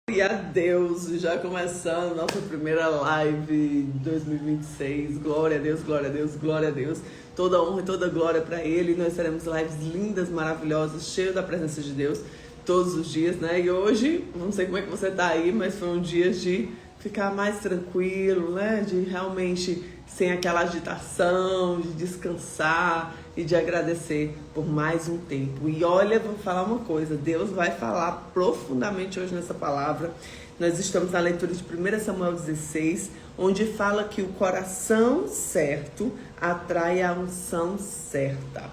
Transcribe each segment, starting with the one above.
Glória a Deus, já começando nossa primeira live de 2026. Glória a Deus, glória a Deus, glória a Deus. Toda honra e toda glória para Ele. Nós teremos lives lindas, maravilosas, cheias da presença de Deus todos os dias, né? E hoje, não sei como é que você tá aí, mas foi um dia de ficar mais tranquilo, né? De realmente sem aquela agitação, de descansar e de agradecer por mais um tempo. E olha, vou falar uma coisa, Deus vai falar profundamente hoje nessa palavra. Nós estamos na leitura de 1 Samuel 16, onde fala que o coração certo atrai a unção certa.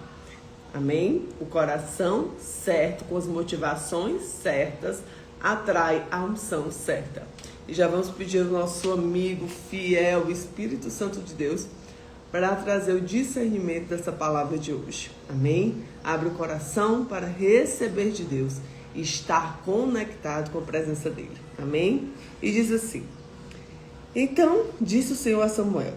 Amém? O coração certo, com as motivações certas, atrai a unção certa. E já vamos pedir ao nosso amigo fiel, Espírito Santo de Deus, para trazer o discernimento dessa palavra de hoje. Amém? Abre o coração para receber de Deus e estar conectado com a presença dele. Amém? E diz assim: Então disse o Senhor a Samuel: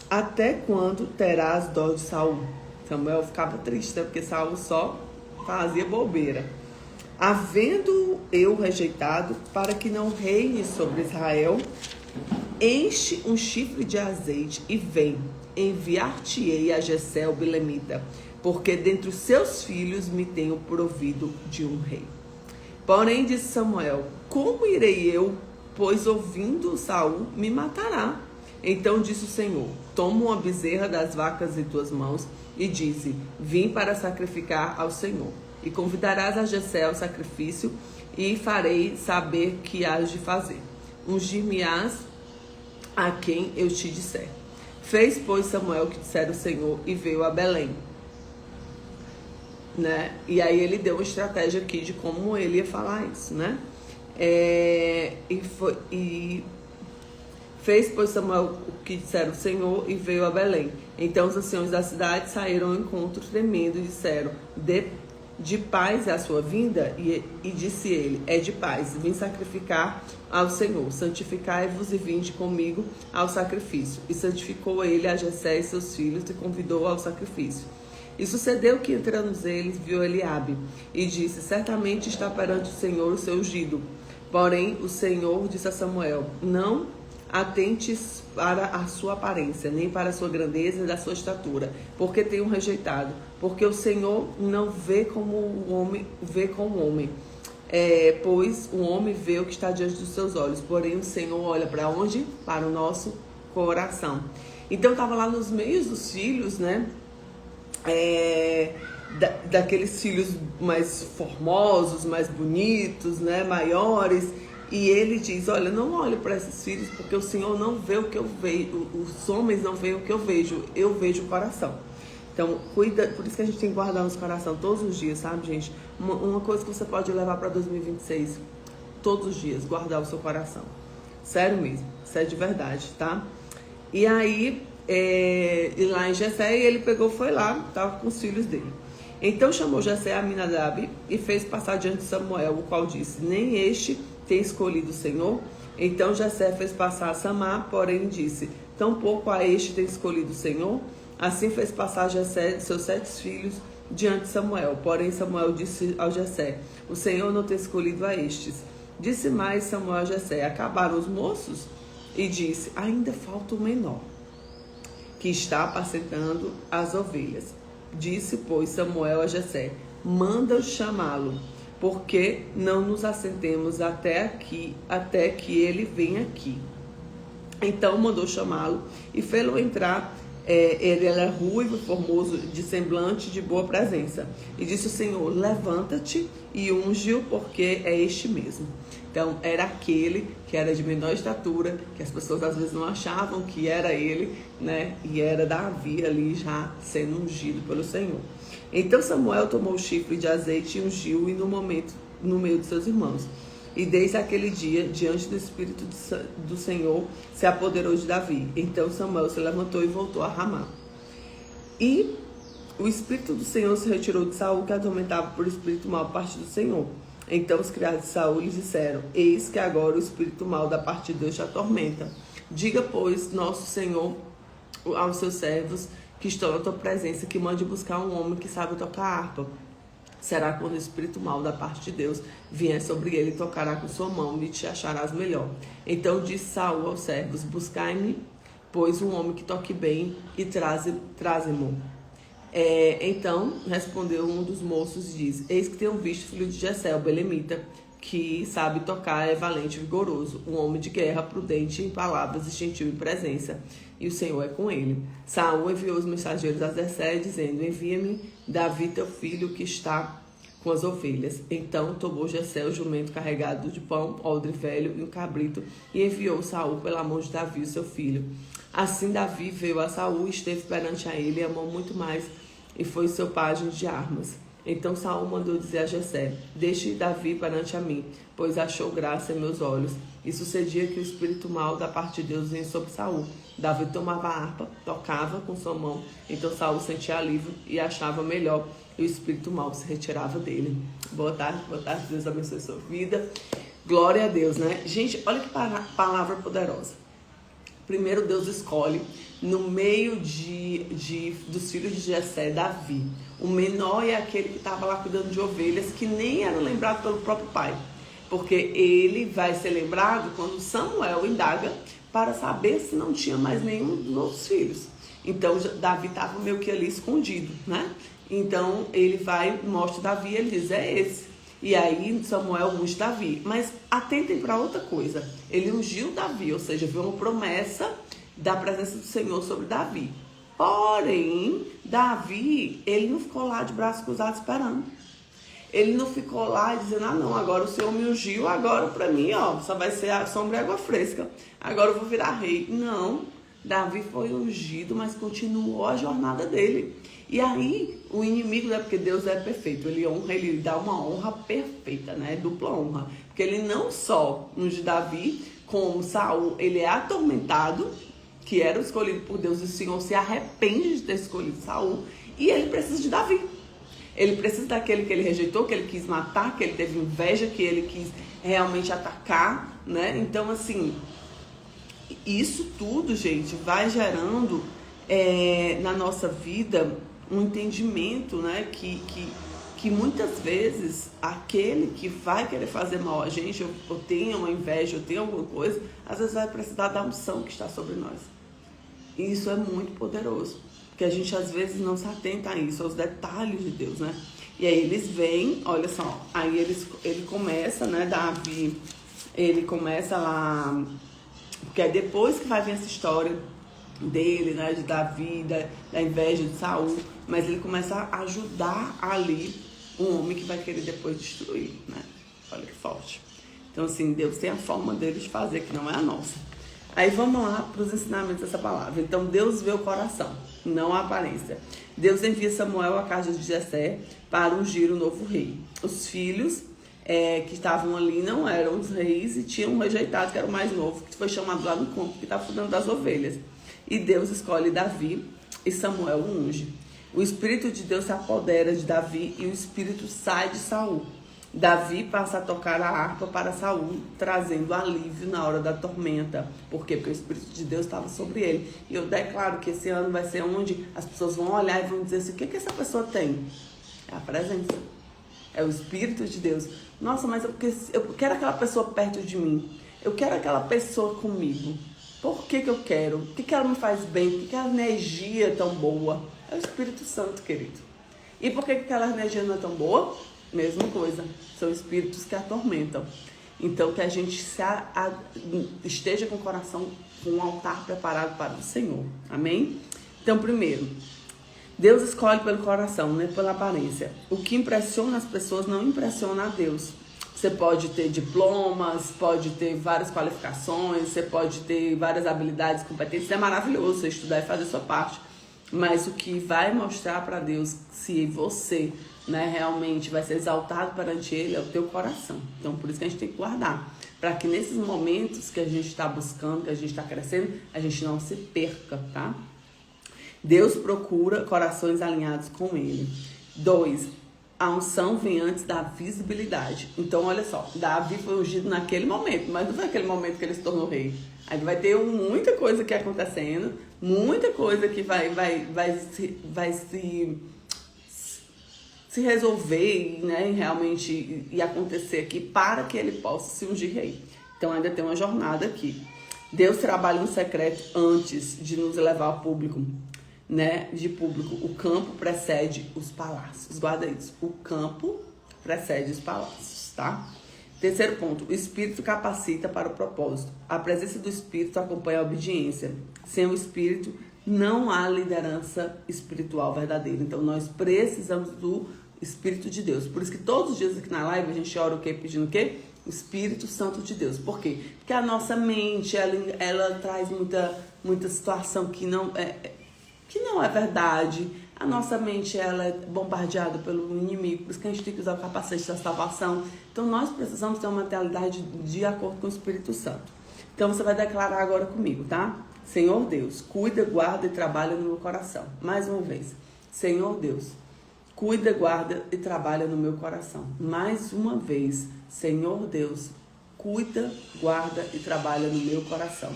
Até quando terás dó de Saul? Samuel ficava triste, né? Porque Saul só fazia bobeira. Havendo eu rejeitado, para que não reine sobre Israel, enche um chifre de azeite e vem, enviar-te-ei a Jessé o Bilemita, porque dentre os seus filhos me tenho provido de um rei. Porém disse Samuel: Como irei eu, pois ouvindo Saul me matará? Então disse o Senhor: Toma uma bezerra das vacas em tuas mãos e dize: Vim para sacrificar ao Senhor. E convidarás a Jessé ao sacrifício, e farei saber que hás de fazer. Ungir-me-ás a quem eu te disser. Fez, pois, Samuel o que dissera o Senhor, e veio a Belém. Né? E aí ele deu uma estratégia aqui de como ele ia falar isso, né? Fez, pois, Samuel o que dissera o Senhor, e veio a Belém. Então os anciãos da cidade saíram ao encontro tremendo e disseram: De paz é a sua vinda? E disse ele: É de paz, vim sacrificar ao Senhor. Santificai-vos e vinde comigo ao sacrifício. E santificou ele a Jessé e seus filhos e convidou ao sacrifício. E sucedeu que, entrando eles, viu Eliabe e disse: Certamente está perante o Senhor o seu ungido. Porém o Senhor disse a Samuel: Não atentes para a sua aparência, nem para a sua grandeza e da sua estatura, porque tenho rejeitado. Porque o Senhor não vê como o homem vê como o homem. Pois o homem vê o que está diante dos seus olhos, porém o Senhor olha para onde? Para o nosso coração. Então estava lá nos meios dos filhos, né? Daqueles filhos mais formosos, mais bonitos, né? Maiores. E ele diz: Olha, não olhe para esses filhos, porque o Senhor não vê o que eu vejo, os homens não veem o que eu vejo o coração. Então, cuida, por isso que a gente tem que guardar nosso coração todos os dias, sabe, gente? Uma coisa que você pode levar para 2026, todos os dias, guardar o seu coração. Sério mesmo, isso é de verdade, tá? E aí, lá em Jessé, ele pegou, foi lá, estava com os filhos dele. Então chamou Jessé a Aminadab e fez passar diante de Samuel, o qual disse: Nem este tem escolhido o Senhor? Então Jessé fez passar a Samá, porém disse: Tampouco a este tem escolhido o Senhor? Assim fez passar Jessé de seus 7 filhos diante de Samuel. Porém Samuel disse ao Jessé: O Senhor não tem escolhido a estes. Disse mais Samuel a Jessé: Acabaram os moços? E disse: Ainda falta o menor, que está apacentando as ovelhas. Disse, pois, Samuel a Jessé: Manda chamá-lo, porque não nos assentemos até que ele venha aqui. Então mandou chamá-lo e fê-lo entrar. Ele era ruivo, formoso, de semblante, de boa presença. E disse o Senhor: Levanta-te e unge-o, porque é este mesmo. Então era aquele que era de menor estatura, que as pessoas às vezes não achavam que era ele, né? E era Davi ali já sendo ungido pelo Senhor. Então Samuel tomou o chifre de azeite e ungiu-o no meio de seus irmãos. E desde aquele dia, diante do Espírito do Senhor, se apoderou de Davi. Então Samuel se levantou e voltou a Ramá. E o Espírito do Senhor se retirou de Saul, que atormentava por espírito mau a parte do Senhor. Então os criados de Saul lhe disseram: Eis que agora o espírito mau da parte de Deus te atormenta. Diga, pois, nosso Senhor aos seus servos que estão na tua presença, que mande buscar um homem que sabe tocar harpa. será quando o espírito mau da parte de Deus vier sobre ele e tocará com sua mão e te acharás melhor. Então disse Saul aos servos: buscai-me, pois um homem que toque bem e traze-mo. Então respondeu um dos moços e disse: eis que tenho visto filho de Jessé, o belemita, que sabe tocar, é valente e vigoroso, um homem de guerra, prudente em palavras e gentil em presença, e o Senhor é com ele. Saul enviou os mensageiros a Jessé, dizendo: envia-me Davi teu filho, que está com as ovelhas. Então tomou Jessé o jumento carregado de pão, odre velho e um cabrito, e enviou Saul pela mão de Davi, seu filho. Assim Davi veio a Saul e esteve perante a ele, e amou muito mais, e foi seu pajem de armas. Então Saul mandou dizer a Jessé: deixe Davi perante a mim, pois achou graça em meus olhos. E sucedia que o espírito mau da parte de Deus vinha sobre Saul. Davi tomava a harpa, tocava com sua mão, então Saul sentia alívio e achava melhor, e o espírito mau se retirava dele. Boa tarde, Deus abençoe sua vida. Glória a Deus, né? Gente, olha que palavra poderosa. Primeiro Deus escolhe, no meio dos filhos de Jessé, Davi. O menor é aquele que estava lá cuidando de ovelhas, que nem era lembrado pelo próprio pai. Porque ele vai ser lembrado quando Samuel indaga para saber se não tinha mais nenhum dos outros filhos. Então Davi estava meio que ali escondido, né? Então ele vai, mostra Davi, ele diz: é esse. E aí Samuel unge Davi. Mas atentem para outra coisa. Ele ungiu Davi, ou seja, viu uma promessa da presença do Senhor sobre Davi. Porém, Davi, ele não ficou lá de braços cruzados esperando. Ele não ficou lá dizendo: ah não, agora o Senhor me ungiu, agora para mim, ó, só vai ser a sombra e água fresca. Agora eu vou virar rei. Não, Davi foi ungido, mas continuou a jornada dele. E aí, o inimigo, né, porque Deus é perfeito, ele honra, ele dá uma honra perfeita, né, dupla honra. Porque ele não só unge Davi, como Saul, ele é atormentado, que era o escolhido por Deus, e o Senhor se arrepende de ter escolhido Saul, e ele precisa de Davi. Ele precisa daquele que ele rejeitou, que ele quis matar, que ele teve inveja, que ele quis realmente atacar, né? Então, assim, isso tudo, gente, vai gerando na nossa vida um entendimento, né? Que muitas vezes aquele que vai querer fazer mal a gente, ou tem uma inveja, ou tem alguma coisa, às vezes vai precisar da unção que está sobre nós. E isso é muito poderoso. Porque a gente às vezes não se atenta a isso, aos detalhes de Deus, né? E aí eles vêm, olha só, aí ele começa, né, Davi, ele começa lá, porque é depois que vai vir essa história dele, né, de Davi, da inveja de Saul, mas ele começa a ajudar ali um homem que vai querer depois destruir, né? Olha que forte. Então, assim, Deus tem a forma dele de fazer, que não é a nossa. Aí vamos lá para os ensinamentos dessa palavra. Então Deus vê o coração, não a aparência. Deus envia Samuel à casa de Jessé para ungir o novo rei. Os filhos que estavam ali não eram os reis e tinham um rejeitado, que era o mais novo, que foi chamado lá no campo, que estava cuidando das ovelhas. E Deus escolhe Davi e Samuel o unge. O Espírito de Deus se apodera de Davi e o Espírito sai de Saul. Davi passa a tocar a harpa para Saul, trazendo alívio na hora da tormenta. Por quê? Porque o Espírito de Deus estava sobre ele. E eu declaro que esse ano vai ser onde as pessoas vão olhar e vão dizer assim: o que essa pessoa tem? É a presença. É o Espírito de Deus. Nossa, mas eu quero aquela pessoa perto de mim. Eu quero aquela pessoa comigo. Por que eu quero? O que ela me faz bem? Por que a energia é tão boa? É o Espírito Santo, querido. E por que aquela energia não é tão boa? Mesma coisa, são espíritos que atormentam. Então que a gente esteja com o coração, com um altar preparado para o Senhor, amém? Então, primeiro, Deus escolhe pelo coração, não é pela aparência. O que impressiona as pessoas não impressiona a Deus. Você pode ter diplomas, pode ter várias qualificações, você pode ter várias habilidades, competências, é maravilhoso você estudar e fazer a sua parte. Mas o que vai mostrar para Deus se você, né, realmente vai ser exaltado perante Ele é o teu coração. Então, por isso que a gente tem que guardar. Para que nesses momentos que a gente está buscando, que a gente está crescendo, a gente não se perca, tá? Deus procura corações alinhados com Ele. 2. A unção vem antes da visibilidade. Então, olha só, Davi foi ungido naquele momento, mas não foi aquele momento que ele se tornou rei. Aí vai ter muita coisa que acontecendo, muita coisa que vai se se resolver, né, realmente e acontecer aqui para que ele possa se ungir rei. Então ainda tem uma jornada aqui. Deus trabalha no secreto antes de nos levar ao público, né? De público. O campo precede os palácios. Guarda isso. O campo precede os palácios, tá? Terceiro ponto. O Espírito capacita para o propósito. A presença do Espírito acompanha a obediência. Sem o Espírito, não há liderança espiritual verdadeira. Então, nós precisamos do Espírito de Deus. Por isso que todos os dias aqui na live a gente ora o quê? Pedindo o quê? O Espírito Santo de Deus. Por quê? Porque a nossa mente, ela traz muita situação que não é verdade. A nossa mente, ela é bombardeada pelo inimigo. Por isso que a gente tem que usar o capacete da salvação. Então, nós precisamos ter uma mentalidade de acordo com o Espírito Santo. Então, você vai declarar agora comigo, tá? Senhor Deus, cuida, guarda e trabalha no meu coração. Mais uma vez. Senhor Deus, cuida, guarda e trabalha no meu coração. Mais uma vez. Senhor Deus, cuida, guarda e trabalha no meu coração.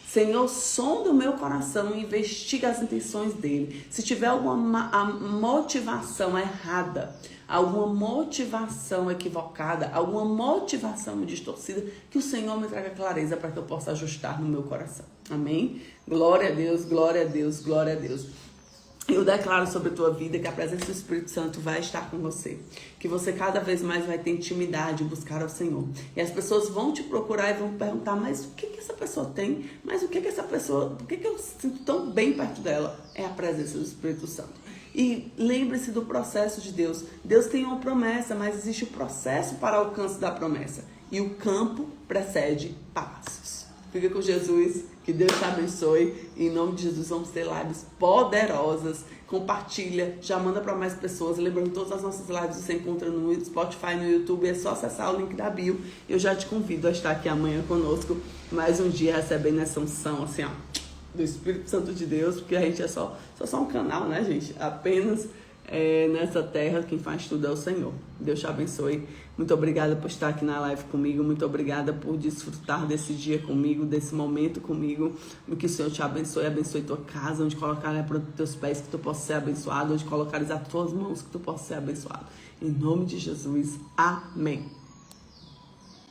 Senhor, sonda o meu coração e investiga as intenções dele. Se tiver alguma motivação errada, alguma motivação equivocada, alguma motivação distorcida, que o Senhor me traga clareza para que eu possa ajustar no meu coração. Amém? Glória a Deus, glória a Deus, glória a Deus. Eu declaro sobre a tua vida que a presença do Espírito Santo vai estar com você. Que você cada vez mais vai ter intimidade, buscar ao Senhor. E as pessoas vão te procurar e vão perguntar, mas o que essa pessoa tem? Mas o que essa pessoa, por que eu sinto tão bem perto dela? É a presença do Espírito Santo. E lembre-se do processo de Deus. Deus tem uma promessa, mas existe o processo para o alcance da promessa. E o campo precede passos. Fica com Jesus, que Deus te abençoe. Em nome de Jesus, vamos ter lives poderosas. Compartilha, já manda para mais pessoas. Lembrando, todas as nossas lives você encontra no Spotify, no YouTube. É só acessar o link da bio. Eu já te convido a estar aqui amanhã conosco. Mais um dia recebendo essa unção, assim, ó, do Espírito Santo de Deus. Porque a gente é só um canal, né, gente? Apenas nessa terra, quem faz tudo é o Senhor. Deus te abençoe. Muito obrigada por estar aqui na live comigo. Muito obrigada por desfrutar desse dia comigo, desse momento comigo. Que o Senhor te abençoe, abençoe tua casa, onde colocar a planta dos teus pés, que tu possa ser abençoado, onde colocares as tuas mãos, que tu possa ser abençoado. Em nome de Jesus, amém.